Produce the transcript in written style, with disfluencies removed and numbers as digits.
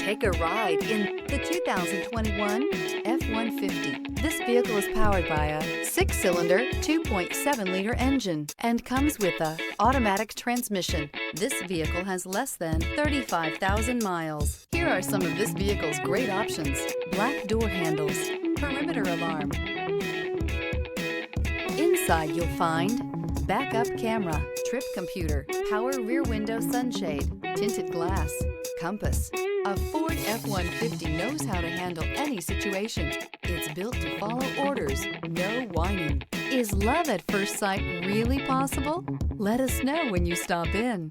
Take a ride in the 2021 F-150. This vehicle is powered by a 6-cylinder, 2.7-liter engine and comes with a automatic transmission. This vehicle has less than 35,000 miles. Here are some of this vehicle's great options: black door handles, perimeter alarm. Inside you'll find backup camera, trip computer, power rear window sunshade, tinted glass, compass. A Ford F-150 knows how to handle any situation. It's built to follow orders, no whining. Is love at first sight really possible? Let us know when you stop in.